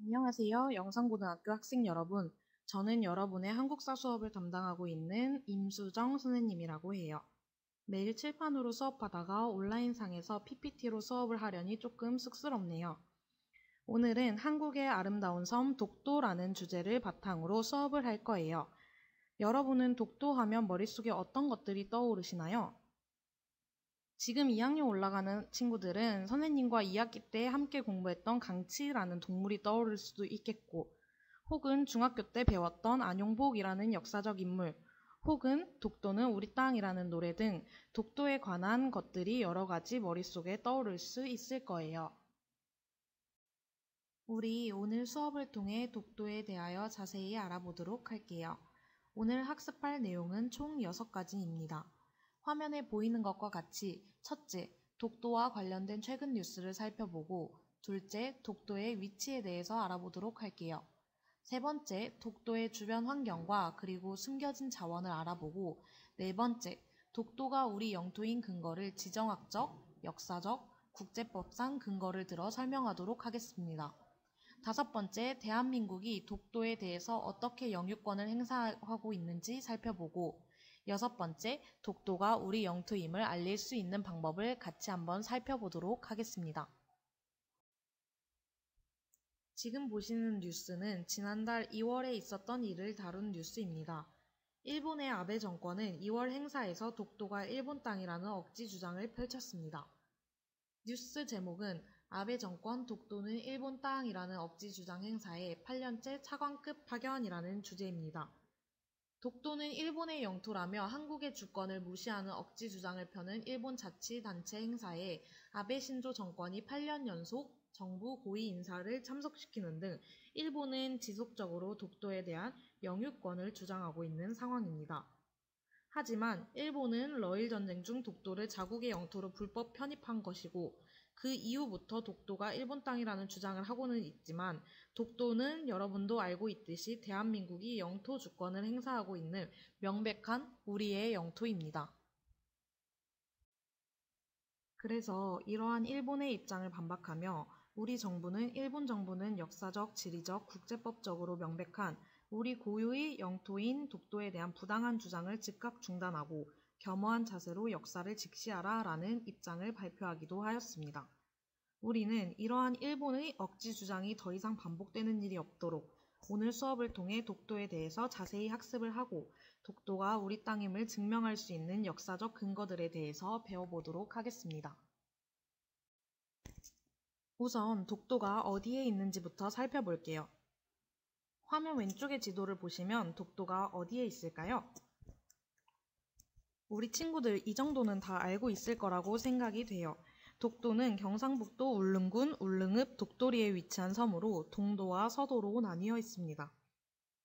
안녕하세요. 영상고등학교 학생 여러분. 저는 여러분의 한국사 수업을 담당하고 있는 임수정 선생님이라고 해요. 매일 칠판으로 수업하다가 온라인상에서 PPT로 수업을 하려니 조금 쑥스럽네요. 오늘은 한국의 아름다운 섬 독도라는 주제를 바탕으로 수업을 할 거예요. 여러분은 독도하면 머릿속에 어떤 것들이 떠오르시나요? 지금 2학년 올라가는 친구들은 선생님과 2학기 때 함께 공부했던 강치라는 동물이 떠오를 수도 있겠고, 혹은 중학교 때 배웠던 안용복이라는 역사적 인물, 혹은 독도는 우리 땅이라는 노래 등 독도에 관한 것들이 여러 가지 머릿속에 떠오를 수 있을 거예요. 우리 오늘 수업을 통해 독도에 대하여 자세히 알아보도록 할게요. 오늘 학습할 내용은 총 6가지입니다. 화면에 보이는 것과 같이 첫째, 독도와 관련된 최근 뉴스를 살펴보고 둘째, 독도의 위치에 대해서 알아보도록 할게요. 세 번째, 독도의 주변 환경과 그리고 숨겨진 자원을 알아보고 네 번째, 독도가 우리 영토인 근거를 지정학적, 역사적, 국제법상 근거를 들어 설명하도록 하겠습니다. 다섯 번째, 대한민국이 독도에 대해서 어떻게 영유권을 행사하고 있는지 살펴보고 여섯 번째, 독도가 우리 영토임을 알릴 수 있는 방법을 같이 한번 살펴보도록 하겠습니다. 지금 보시는 뉴스는 지난달 2월에 있었던 일을 다룬 뉴스입니다. 일본의 아베 정권은 2월 행사에서 독도가 일본 땅이라는 억지 주장을 펼쳤습니다. 뉴스 제목은 아베 정권 독도는 일본 땅이라는 억지 주장 행사에 8년째 차관급 파견이라는 주제입니다. 독도는 일본의 영토라며 한국의 주권을 무시하는 억지 주장을 펴는 일본 자치단체 행사에 아베 신조 정권이 8년 연속 정부 고위 인사를 참석시키는 등 일본은 지속적으로 독도에 대한 영유권을 주장하고 있는 상황입니다. 하지만 일본은 러일 전쟁 중 독도를 자국의 영토로 불법 편입한 것이고 그 이후부터 독도가 일본 땅이라는 주장을 하고는 있지만 독도는 여러분도 알고 있듯이 대한민국이 영토 주권을 행사하고 있는 명백한 우리의 영토입니다. 그래서 이러한 일본의 입장을 반박하며 우리 정부는 일본 정부는 역사적, 지리적, 국제법적으로 명백한 우리 고유의 영토인 독도에 대한 부당한 주장을 즉각 중단하고 겸허한 자세로 역사를 직시하라 라는 입장을 발표하기도 하였습니다. 우리는 이러한 일본의 억지 주장이 더 이상 반복되는 일이 없도록 오늘 수업을 통해 독도에 대해서 자세히 학습을 하고 독도가 우리 땅임을 증명할 수 있는 역사적 근거들에 대해서 배워보도록 하겠습니다. 우선 독도가 어디에 있는지부터 살펴볼게요. 화면 왼쪽의 지도를 보시면 독도가 어디에 있을까요? 우리 친구들 이 정도는 다 알고 있을 거라고 생각이 돼요. 독도는 경상북도 울릉군 울릉읍 독도리에 위치한 섬으로 동도와 서도로 나뉘어 있습니다.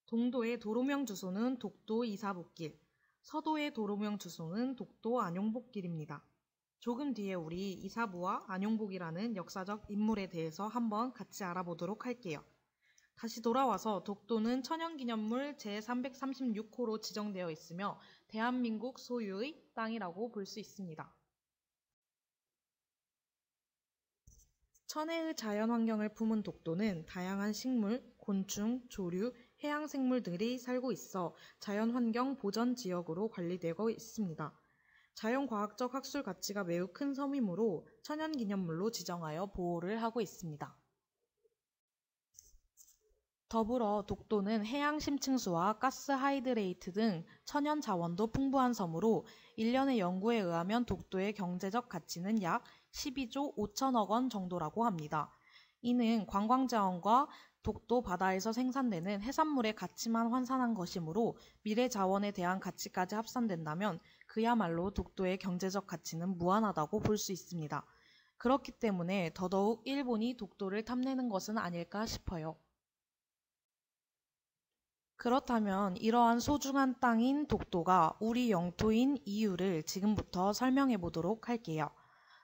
동도의 도로명 주소는 독도 이사복길, 서도의 도로명 주소는 독도 안용복길입니다. 조금 뒤에 우리 이사부와 안용복이라는 역사적 인물에 대해서 한번 같이 알아보도록 할게요. 다시 돌아와서 독도는 천연기념물 제336호로 지정되어 있으며 대한민국 소유의 땅이라고 볼 수 있습니다. 천혜의 자연환경을 품은 독도는 다양한 식물, 곤충, 조류, 해양생물들이 살고 있어 자연환경 보전지역으로 관리되고 있습니다. 자연과학적 학술 가치가 매우 큰 섬이므로 천연기념물로 지정하여 보호를 하고 있습니다. 더불어 독도는 해양 심층수와 가스 하이드레이트 등 천연 자원도 풍부한 섬으로 1년의 연구에 의하면 독도의 경제적 가치는 약 12조 5천억 원 정도라고 합니다. 이는 관광자원과 독도 바다에서 생산되는 해산물의 가치만 환산한 것이므로 미래 자원에 대한 가치까지 합산된다면 그야말로 독도의 경제적 가치는 무한하다고 볼 수 있습니다. 그렇기 때문에 더더욱 일본이 독도를 탐내는 것은 아닐까 싶어요. 그렇다면 이러한 소중한 땅인 독도가 우리 영토인 이유를 지금부터 설명해 보도록 할게요.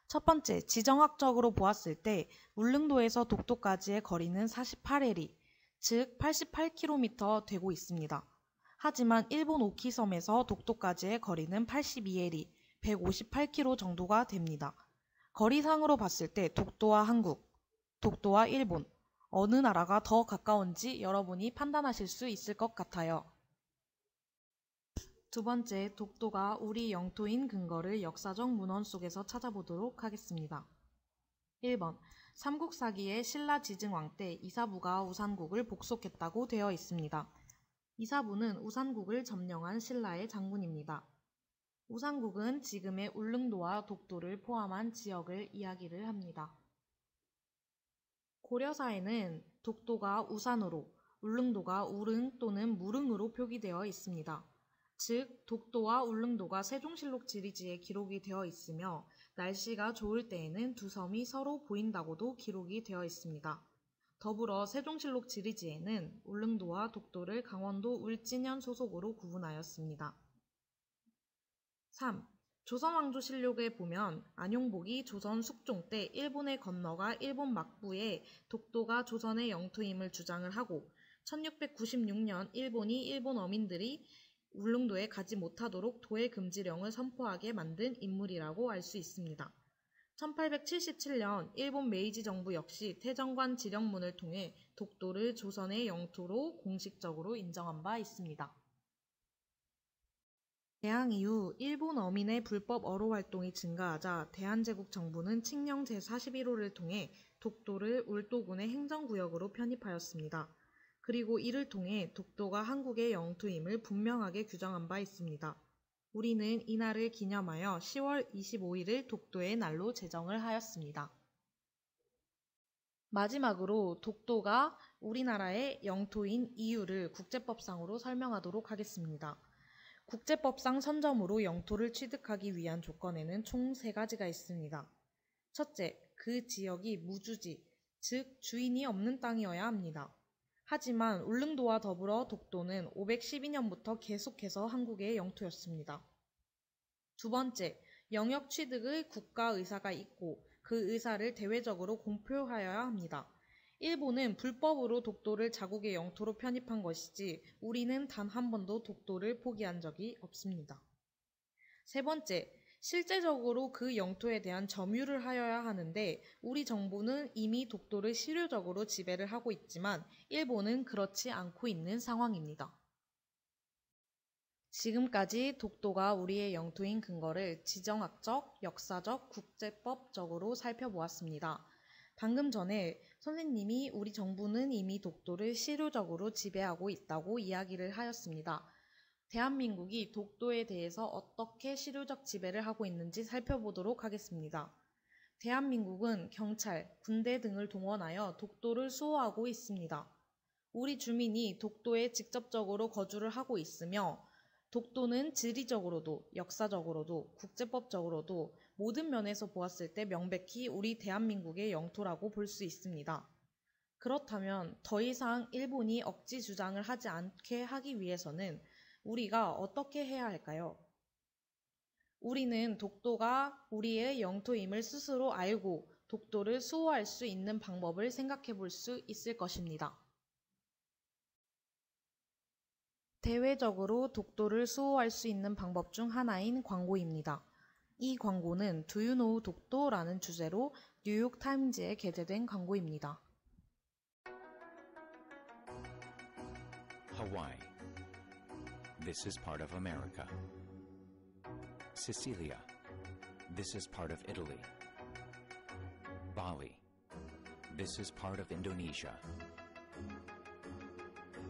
첫 번째, 지정학적으로 보았을 때 울릉도에서 독도까지의 거리는 48해리, 즉 88km 되고 있습니다. 하지만 일본 오키섬에서 독도까지의 거리는 82해리, 158km 정도가 됩니다. 거리상으로 봤을 때 독도와 한국, 독도와 일본, 어느 나라가 더 가까운지 여러분이 판단하실 수 있을 것 같아요. 두 번째, 독도가 우리 영토인 근거를 역사적 문헌 속에서 찾아보도록 하겠습니다. 1번, 삼국사기의 신라지증왕 때 이사부가 우산국을 복속했다고 되어 있습니다. 이사부는 우산국을 점령한 신라의 장군입니다. 우산국은 지금의 울릉도와 독도를 포함한 지역을 이야기를 합니다. 고려사에는 독도가 우산으로, 울릉도가 우릉 또는 무릉으로 표기되어 있습니다. 즉, 독도와 울릉도가 세종실록 지리지에 기록이 되어 있으며 날씨가 좋을 때에는 두 섬이 서로 보인다고도 기록이 되어 있습니다. 더불어 세종실록 지리지에는 울릉도와 독도를 강원도 울진현 소속으로 구분하였습니다. 3. 조선왕조실록에 보면 안용복이 조선 숙종 때 일본에 건너가 일본 막부에 독도가 조선의 영토임을 주장을 하고 1696년 일본이 일본 어민들이 울릉도에 가지 못하도록 도해 금지령을 선포하게 만든 인물이라고 알 수 있습니다. 1877년 일본 메이지 정부 역시 태정관 지령문을 통해 독도를 조선의 영토로 공식적으로 인정한 바 있습니다. 개항 이후 일본 어민의 불법 어로 활동이 증가하자 대한제국 정부는 칙령 제41호를 통해 독도를 울도군의 행정구역으로 편입하였습니다. 그리고 이를 통해 독도가 한국의 영토임을 분명하게 규정한 바 있습니다. 우리는 이날을 기념하여 10월 25일을 독도의 날로 제정을 하였습니다. 마지막으로 독도가 우리나라의 영토인 이유를 국제법상으로 설명하도록 하겠습니다. 국제법상 선점으로 영토를 취득하기 위한 조건에는 총 3가지가 있습니다. 첫째, 그 지역이 무주지, 즉 주인이 없는 땅이어야 합니다. 하지만 울릉도와 더불어 독도는 512년부터 계속해서 한국의 영토였습니다. 두 번째, 영역 취득의 국가 의사가 있고 그 의사를 대외적으로 공표하여야 합니다. 일본은 불법으로 독도를 자국의 영토로 편입한 것이지 우리는 단 한 번도 독도를 포기한 적이 없습니다. 세 번째, 실제적으로 그 영토에 대한 점유를 하여야 하는데 우리 정부는 이미 독도를 실효적으로 지배를 하고 있지만 일본은 그렇지 않고 있는 상황입니다. 지금까지 독도가 우리의 영토인 근거를 지정학적, 역사적, 국제법적으로 살펴보았습니다. 방금 전에 선생님이 우리 정부는 이미 독도를 실효적으로 지배하고 있다고 이야기를 하였습니다. 대한민국이 독도에 대해서 어떻게 실효적 지배를 하고 있는지 살펴보도록 하겠습니다. 대한민국은 경찰, 군대 등을 동원하여 독도를 수호하고 있습니다. 우리 주민이 독도에 직접적으로 거주를 하고 있으며 독도는 지리적으로도 역사적으로도 국제법적으로도 모든 면에서 보았을 때 명백히 우리 대한민국의 영토라고 볼 수 있습니다. 그렇다면 더 이상 일본이 억지 주장을 하지 않게 하기 위해서는 우리가 어떻게 해야 할까요? 우리는 독도가 우리의 영토임을 스스로 알고 독도를 수호할 수 있는 방법을 생각해 볼 수 있을 것입니다. 대외적으로 독도를 수호할 수 있는 방법 중 하나인 광고입니다. 이 광고는 Do you know 독도라는 주제로 뉴욕 타임즈에 게재된 광고입니다. Hawaii. This is part of America. Sicilia. This is part of Italy. Bali. This is part of Indonesia.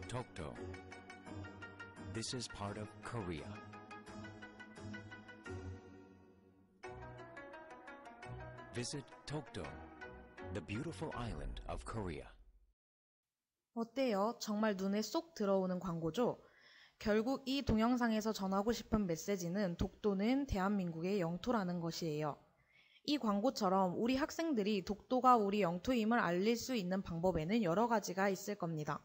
Tokto. This is part of Korea. Visit Tokto, the beautiful island of Korea. 어때요? 정말 눈에 쏙 들어오는 광고죠? 결국 이 동영상에서 전하고 싶은 메시지는 독도는 대한민국의 영토라는 것이에요. 이 광고처럼 우리 학생들이 독도가 우리 영토임을 알릴 수 있는 방법에는 여러 가지가 있을 겁니다.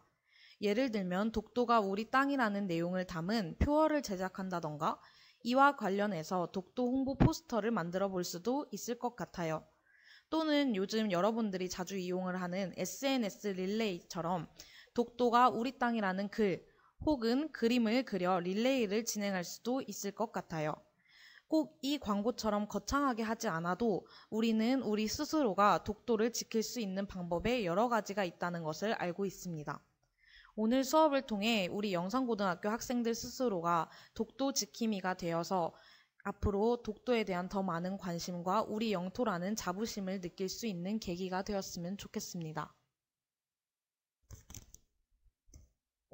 예를 들면 독도가 우리 땅이라는 내용을 담은 표어를 제작한다던가 이와 관련해서 독도 홍보 포스터를 만들어 볼 수도 있을 것 같아요. 또는 요즘 여러분들이 자주 이용을 하는 SNS 릴레이처럼 독도가 우리 땅이라는 글 혹은 그림을 그려 릴레이를 진행할 수도 있을 것 같아요. 꼭 이 광고처럼 거창하게 하지 않아도 우리는 우리 스스로가 독도를 지킬 수 있는 방법에 여러 가지가 있다는 것을 알고 있습니다. 오늘 수업을 통해 우리 영산고등학교 학생들 스스로가 독도 지킴이가 되어서 앞으로 독도에 대한 더 많은 관심과 우리 영토라는 자부심을 느낄 수 있는 계기가 되었으면 좋겠습니다.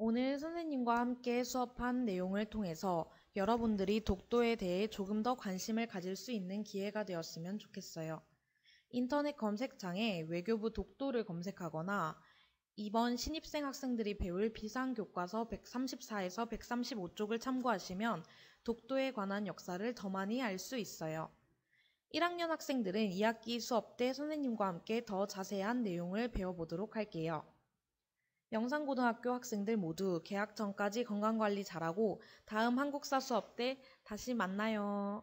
오늘 선생님과 함께 수업한 내용을 통해서 여러분들이 독도에 대해 조금 더 관심을 가질 수 있는 기회가 되었으면 좋겠어요. 인터넷 검색창에 외교부 독도를 검색하거나 이번 신입생 학생들이 배울 비상교과서 134에서 135쪽을 참고하시면 독도에 관한 역사를 더 많이 알 수 있어요. 1학년 학생들은 2학기 수업 때 선생님과 함께 더 자세한 내용을 배워보도록 할게요. 영산고등학교 학생들 모두 개학 전까지 건강관리 잘하고 다음 한국사 수업 때 다시 만나요.